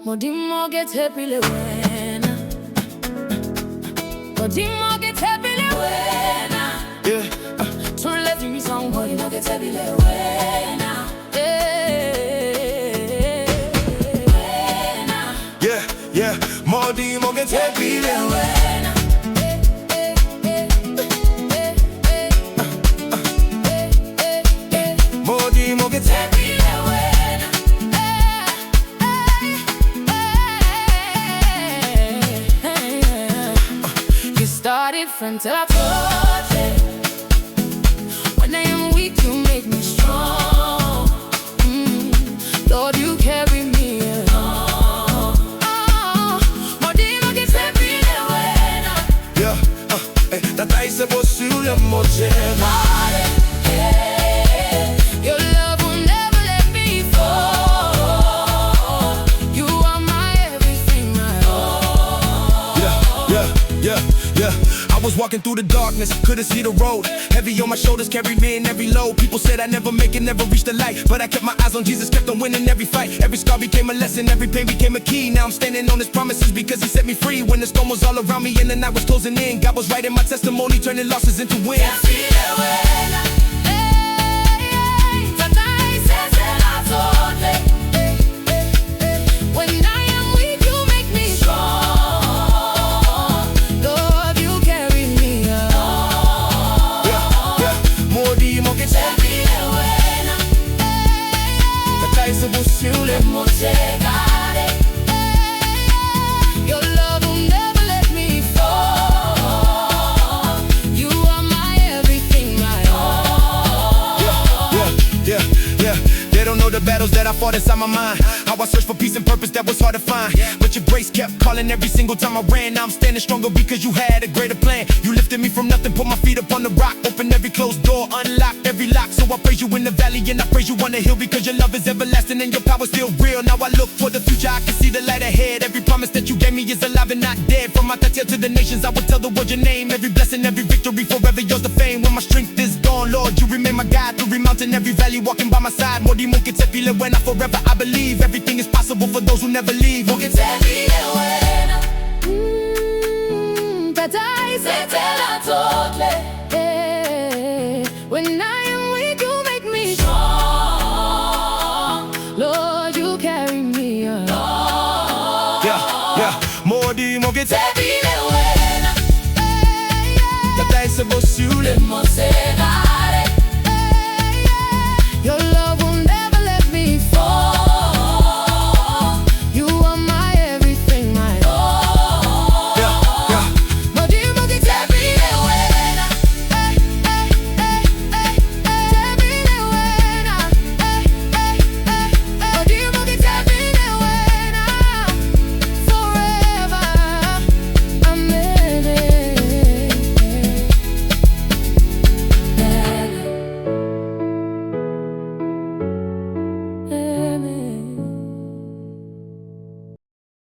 Modimo get Tshepile Wena. Modimo get Tshepile Wena. Yeah. Tsotlhe Tibisang, Modimo get Tshepile Wena. Yeah. Modimo get Tshepile Wena. Modimo get Tshepile Wena. You started from tsela, tsotlhe. When I am weak, you make me strong. Lord, you carry me along. Modimo get Tshepile Wena. Yeah. Ntataise bosule mo tsela. Your love will never let me fall. You are my everything, my all. Yeah. I was walking through the darkness, couldn't see the road. Heavy on my shoulders, carried me in every load. People said I never make it, never reach the light, but I kept my eyes on Jesus, kept on winning every fight. Every scar became a lesson, every pain became a key. Now I'm standing on His promises because He set me free. When the storm was all around me and the night was closing in, God was writing my testimony, turning losses into wins. Tshepile Wena. Ntataise, tsela, tsotlhe. When I am weak, you make me strong. Lord, you carry me along. Yeah. Modimo get Tshepile Wena. Ntataise bosule mo Motegare. Your love will never let me fall. You are my everything, my all. Yeah. They don't know the battles that I fought inside my mind. How I searched for peace and purpose that was hard to find. But your grace kept calling every single time I ran. Now I'm standing stronger because you had a greater plan. You lifted me from nothing, put my feet up on the rock. Opened every closed door, unlocked every lock. So I praise you in the valley and I praise you on the hill, because your love is everlasting and your power's still real. Now I look for the future, I can see the light ahead. Every promise that you gave me is alive and not dead. From Ntataise to the nations, I will tell the world your name. Every blessing, every victory, forever yours the fame. When my strength is gone, Lord, you remain my guide. Through every mountain, every valley, walking by my side. Modimo get Tshepile Wena, forever I believe. Everything is possible for those who never leave. Get Tshepile Wena. Ntataise, tsela, tsotlhe. When I am weak, you make me strong. Lord, you carry me along. Yeah. Modimo get Tshepile Wena. Ntataise bosule Motegare.